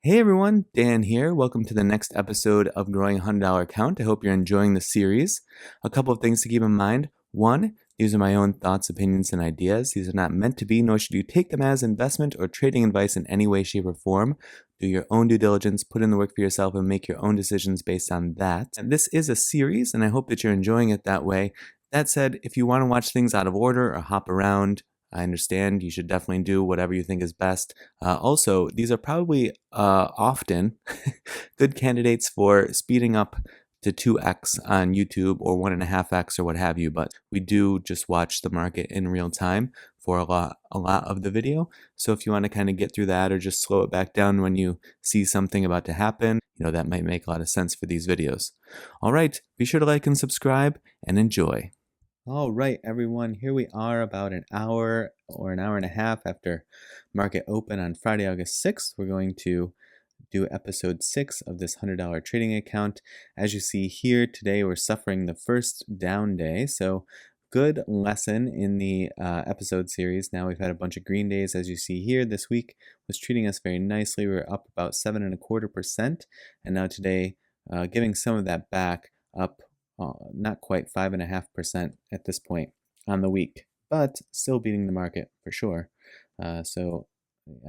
Hey everyone, Dan here. Welcome to the next episode of Growing $100 Account. I hope you're enjoying the series. A couple of things to keep in mind. One, these are my own thoughts, opinions, and ideas. These are not meant to be, nor should you take them as investment or trading advice in any way, shape, or form. Do your own due diligence, put in the work for yourself, and make your own decisions based on that. And this is a series, and I hope that you're enjoying it that way. That said, if you want to watch things out of order or hop around, I understand. You should definitely do whatever you think is best. Also, these are probably often good candidates for speeding up to 2x on YouTube or 1.5x or what have you, but we do just watch the market in real time for a lot of the video. So if you want to kind of get through that or just slow it back down when you see something about to happen, that might make a lot of sense for these videos. All right, be sure to like and subscribe and enjoy. All right, everyone, here we are about an hour or an hour and a half after market open on Friday, August 6th. We're going to do episode 6 of this $100 trading account. As you see here, today we're suffering the first down day, so good lesson in the episode series. Now we've had a bunch of green days, as you see here. This week was treating us very nicely. We were up about 7.25%, and now today giving some of that back, up not quite 5.5% at this point on the week, but still beating the market for sure. So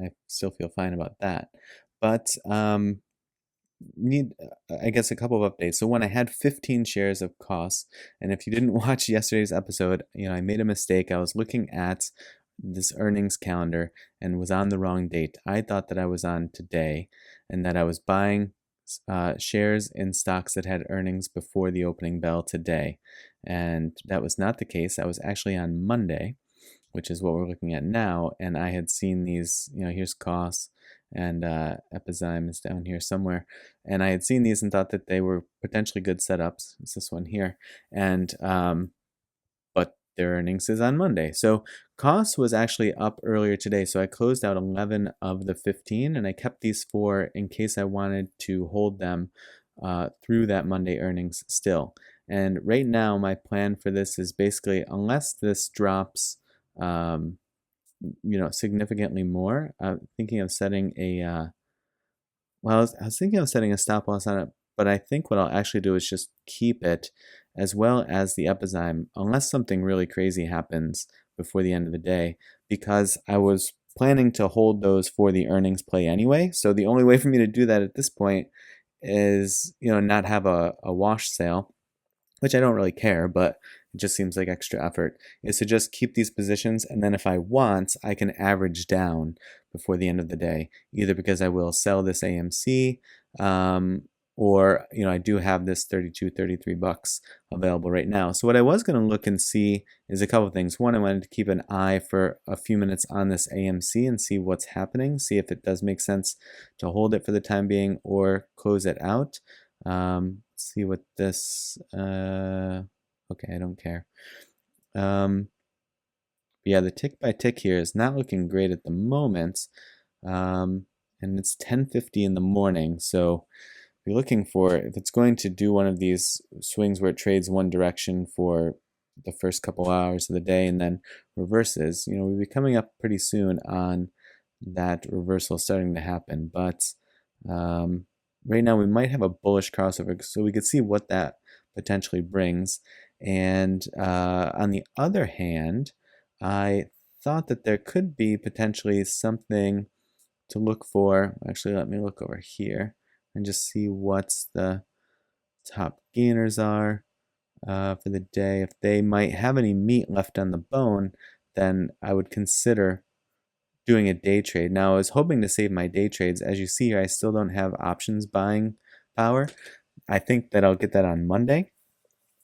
I still feel fine about that. But need, I guess, a couple of updates. So one, I had 15 shares of KOS, and if you didn't watch yesterday's episode, I made a mistake. I was looking at this earnings calendar and was on the wrong date. I thought that I was on today and that I was buying shares in stocks that had earnings before the opening bell today, and that was not the case. I was actually on Monday, which is what we're looking at now, and I had seen these, here's KOS and EPZM is down here somewhere, and I had seen these and thought that they were potentially good setups. It's this one here, and but their earnings is on Monday. So KOS was actually up earlier today, so I closed out 11 of the 15, and I kept these 4 in case I wanted to hold them through that Monday earnings still. And right now, my plan for this is basically, unless this drops, significantly more, thinking of setting a, I was thinking of setting a stop loss on it, but I think what I'll actually do is just keep it, as well as the EPZM, unless something really crazy happens before the end of the day, because I was planning to hold those for the earnings play anyway. So the only way for me to do that at this point is, not have a wash sale, which I don't really care, but it just seems like extra effort, is to just keep these positions, and then if I want, I can average down before the end of the day, either because I will sell this AMC, or I do have this 32, 33 bucks available right now. So what I was going to look and see is a couple of things. One, I wanted to keep an eye for a few minutes on this AMC and see what's happening, see if it does make sense to hold it for the time being or close it out. See what this, okay, I don't care. Yeah, the tick by tick here is not looking great at the moment, and it's 10:50 in the morning, so you're looking for, if it's going to do one of these swings where it trades one direction for the first couple hours of the day and then reverses, we'll be coming up pretty soon on that reversal starting to happen. But right now we might have a bullish crossover, so we could see what that potentially brings. And on the other hand, I thought that there could be potentially something to look for. Actually, let me look over here and just see what's the top gainers are for the day. If they might have any meat left on the bone, then I would consider doing a day trade. Now, I was hoping to save my day trades. As you see here, I still don't have options buying power. I think that I'll get that on Monday.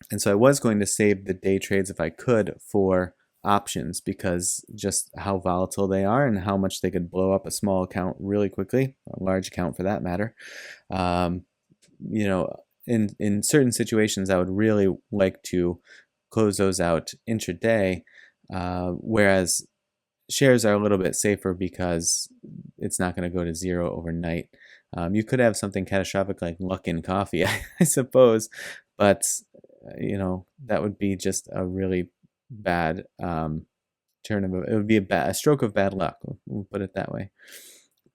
And so I was going to save the day trades if I could for options, because just how volatile they are and how much they could blow up a small account really quickly, a large account for that matter. In certain situations, I would really like to close those out intraday, whereas shares are a little bit safer because it's not going to go to zero overnight. You could have something catastrophic like luck in coffee, I suppose, but that would be just a really bad it would be a stroke of bad luck. We'll put it that way.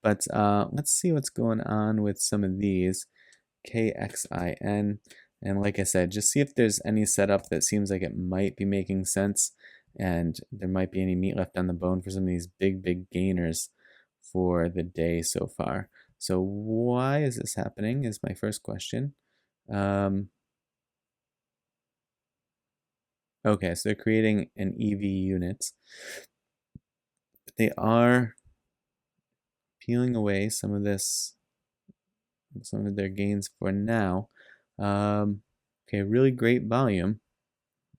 But let's see what's going on with some of these. KXIN. And like I said, just see if there's any setup that seems like it might be making sense and there might be any meat left on the bone for some of these big gainers for the day so far. So why is this happening is my first question. Okay, so they're creating an EV unit. They are peeling away some of their gains for now. Okay, really great volume.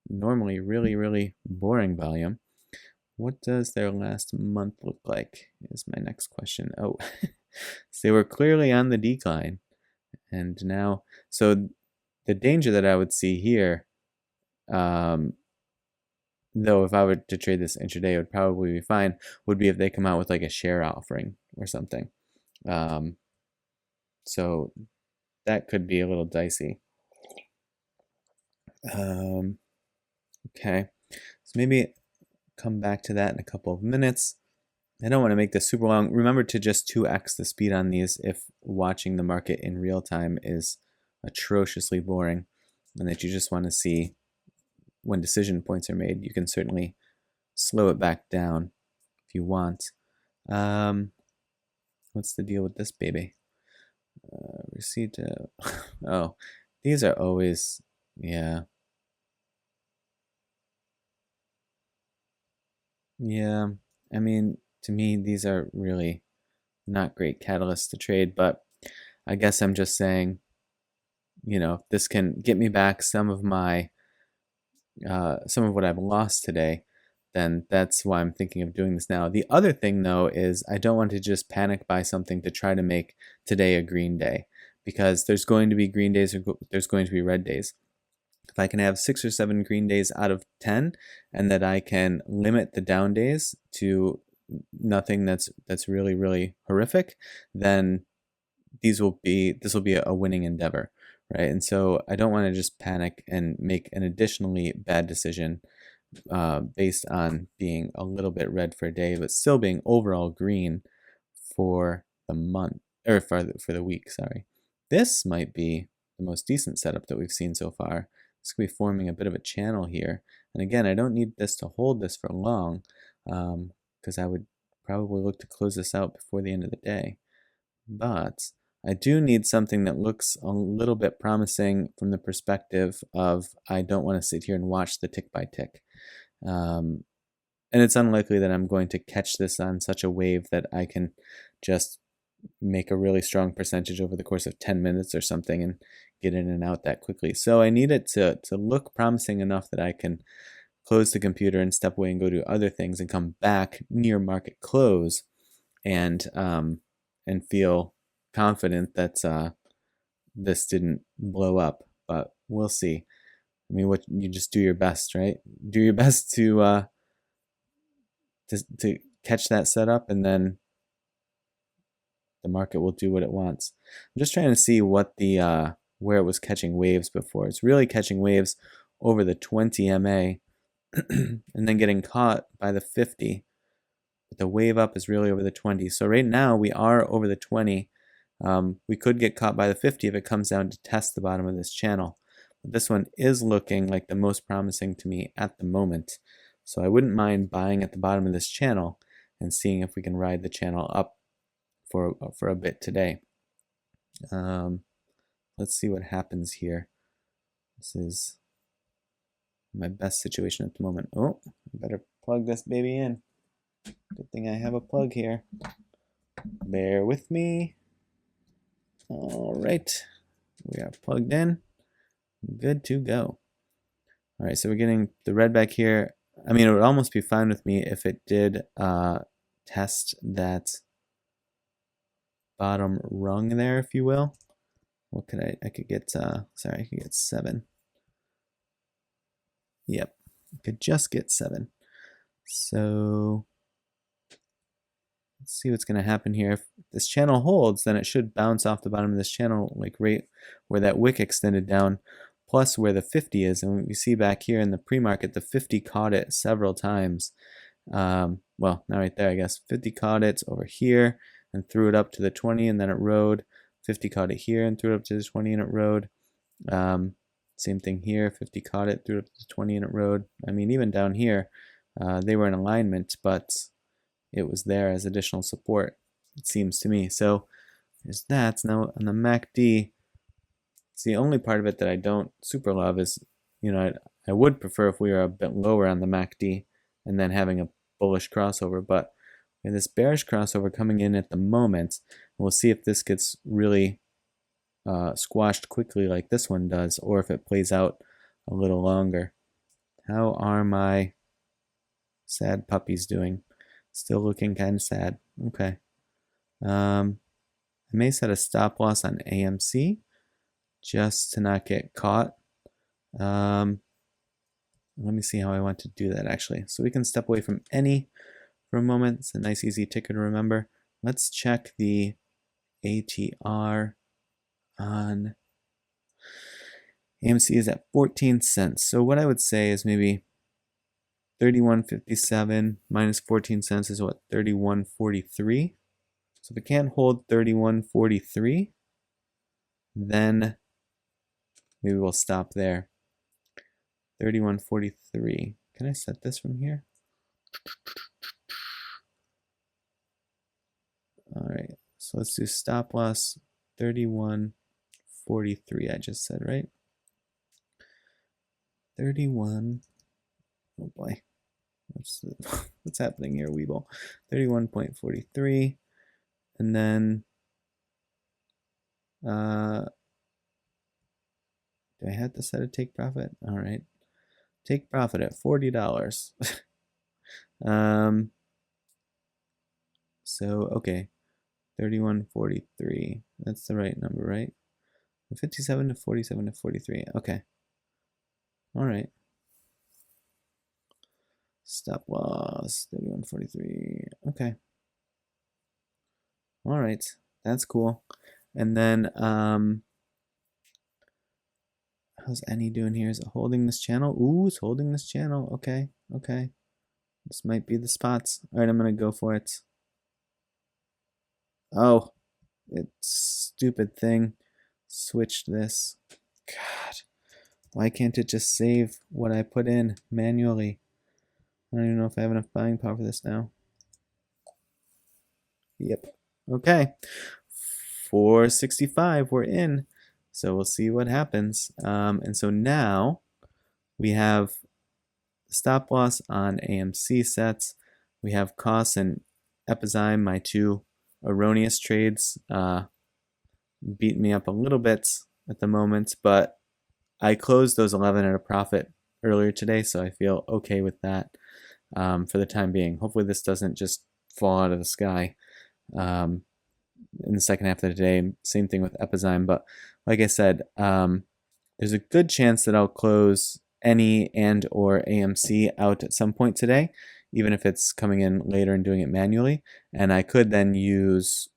Normally really boring volume. What does their last month look like is my next question. Oh, so they were clearly on the decline. And now, so the danger that I would see here, though if I were to trade this intraday, it would probably be fine, would be if they come out with like a share offering or something. So that could be a little dicey. Okay, so maybe come back to that in a couple of minutes. I don't want to make this super long. Remember to just 2x the speed on these if watching the market in real time is atrociously boring and that you just want to see when decision points are made. You can certainly slow it back down if you want. What's the deal with this baby? Receipt. Oh, these are always, yeah. Yeah, I mean, to me, these are really not great catalysts to trade, but I guess I'm just saying, you know, this can get me back some of my, some of what I've lost today, then that's why I'm thinking of doing this now. The other thing, though, is I don't want to just panic buy something to try to make today a green day, because there's going to be green days or there's going to be red days. If I can have 6 or 7 green days out of 10, and that I can limit the down days to nothing that's really horrific, then this will be a winning endeavor, right? And so I don't want to just panic and make an additionally bad decision based on being a little bit red for a day, but still being overall green for the month, or for the week. Sorry, this might be the most decent setup that we've seen so far. It's going to be forming a bit of a channel here. And again, I don't need this to hold this for long because I would probably look to close this out before the end of the day. But I do need something that looks a little bit promising from the perspective of I don't want to sit here and watch the tick by tick. And it's unlikely that I'm going to catch this on such a wave that I can just make a really strong percentage over the course of 10 minutes or something and get in and out that quickly. So I need it to look promising enough that I can close the computer and step away and go do other things and come back near market close and feel confident that this didn't blow up. But we'll see. I mean, what you just do your best, right? Do your best to catch that setup, and then the market will do what it wants. I'm just trying to see what the where it was catching waves before. It's really catching waves over the 20 MA and then getting caught by the 50. But the wave up is really over the 20. So right now we are over the 20. We could get caught by the 50 if it comes down to test the bottom of this channel. But this one is looking like the most promising to me at the moment. So I wouldn't mind buying at the bottom of this channel and seeing if we can ride the channel up for a bit today. Let's see what happens here. This is my best situation at the moment. Oh, I better plug this baby in. Good thing I have a plug here. Bear with me. All right, we are plugged in. Good to go. All right, so we're getting the red back here. I mean, it would almost be fine with me if it did test that bottom rung there, if you will. What could I could get, sorry, I could get 7. Yep, I could just get 7. So let's see what's going to happen here. If this channel holds, then it should bounce off the bottom of this channel, like right where that wick extended down, plus where the 50 is. And we see back here in the pre-market, the 50 caught it several times. Well, not right there, I guess. 50 caught it over here, and threw it up to the 20 and then it rode. 50 caught it here and threw it up to the 20 and it rode. Same thing here, 50 caught it, threw it up to the 20 and it rode. I mean, even down here, they were in alignment, but it was there as additional support, it seems to me. So there's that. Now on the MACD, it's the only part of it that I don't super love is, I would prefer if we were a bit lower on the MACD and then having a bullish crossover, but we have this bearish crossover coming in at the moment. We'll see if this gets really squashed quickly like this one does, or if it plays out a little longer. How are my sad puppies doing? Still looking kind of sad. Okay. I may set a stop loss on AMC just to not get caught. Let me see how I want to do that actually. So we can step away from any for a moment. It's a nice easy ticker to remember. Let's check the ATR on AMC is at 14 cents. So what I would say is maybe 31.57 minus 14 cents is what, 31.43. So if it can't hold 31.43, then maybe we'll stop there. 31.43. Can I set this from here? All right, so let's do stop loss 31.43. I just said, right? 31. Oh boy, what's happening here, Weeble? 31.43, and then do I have to set a take profit? All right, take profit at $40. So okay, 31.43. That's the right number, right? 57 to 47 to 43. Okay. All right. Stop loss 31.43. Okay. All right. That's cool. And then how's Any doing here? Is it holding this channel? Ooh, it's holding this channel. Okay. Okay. This might be the spots. All right, I'm gonna go for it. Oh, it's stupid thing. Switched this. God, why can't it just save what I put in manually? I don't even know if I have enough buying power for this now. Yep. Okay. 465, we're in. So we'll see what happens. And so now we have stop loss on AMC sets. We have KOS and EPZM, my two erroneous trades, beat me up a little bit at the moment, but I closed those 11 at a profit earlier today, so I feel okay with that for the time being. Hopefully this doesn't just fall out of the sky in the second half of the day. Same thing with EPZM, but like I said, there's a good chance that I'll close Any and or AMC out at some point today, even if it's coming in later and doing it manually, and I could then use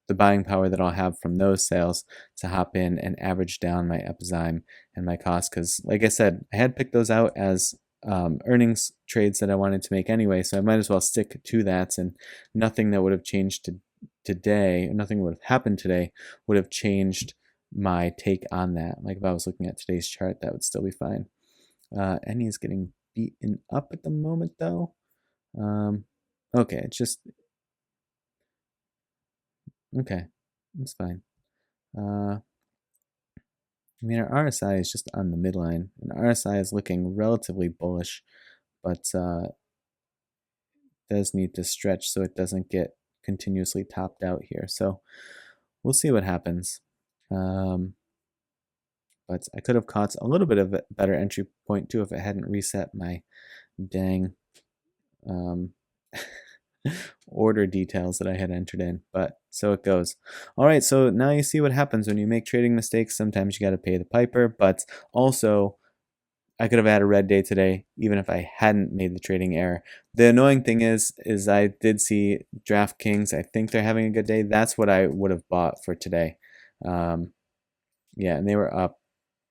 the buying power that I'll have from those sales to hop in and average down my EPZM and my KOS, because like I said, I had picked those out as earnings trades that I wanted to make anyway, so I might as well stick to that, and nothing that would have changed today, nothing would have happened today would have changed my take on that. Like if I was looking at today's chart, that would still be fine. Any is getting beaten up at the moment though. Okay, it's just okay, that's fine. I mean, our RSI is just on the midline, and RSI is looking relatively bullish, but does need to stretch so it doesn't get continuously topped out here. So we'll see what happens. But I could have caught a little bit of a better entry point too if it hadn't reset my dang order details that I had entered in, but so it goes. All right, so now you see what happens when you make trading mistakes. Sometimes you got to pay the piper, but also I could have had a red day today even if I hadn't made the trading error. The annoying thing is I did see DraftKings. I think they're having a good day. That's what I would have bought for today. Yeah, and they were up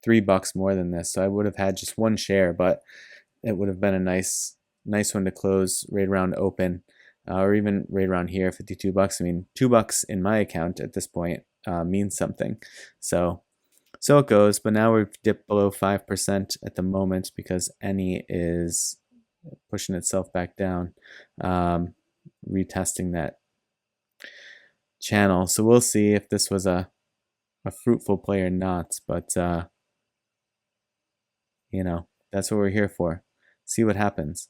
$3 more than this, so I would have had just one share, but it would have been a nice one to close right around open. or even right around here, 52 bucks. I mean, $2 in my account at this point means something. So it goes, but now we've dipped below 5% at the moment because ANY is pushing itself back down, retesting that channel. So we'll see if this was a fruitful play or not, but you know, that's what we're here for. See what happens.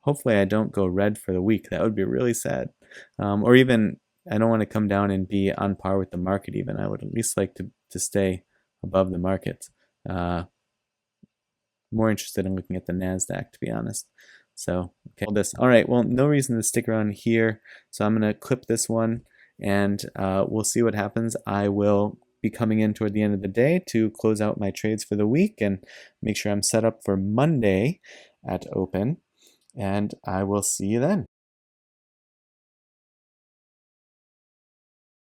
Hopefully I don't go red for the week. That would be really sad. Or even, I don't want to come down and be on par with the market even. I would at least like to stay above the market. More interested in looking at the NASDAQ, to be honest. So, okay, all right, well, no reason to stick around here. So I'm going to clip this one, and we'll see what happens. I will be coming in toward the end of the day to close out my trades for the week and make sure I'm set up for Monday at open. And I will see you then.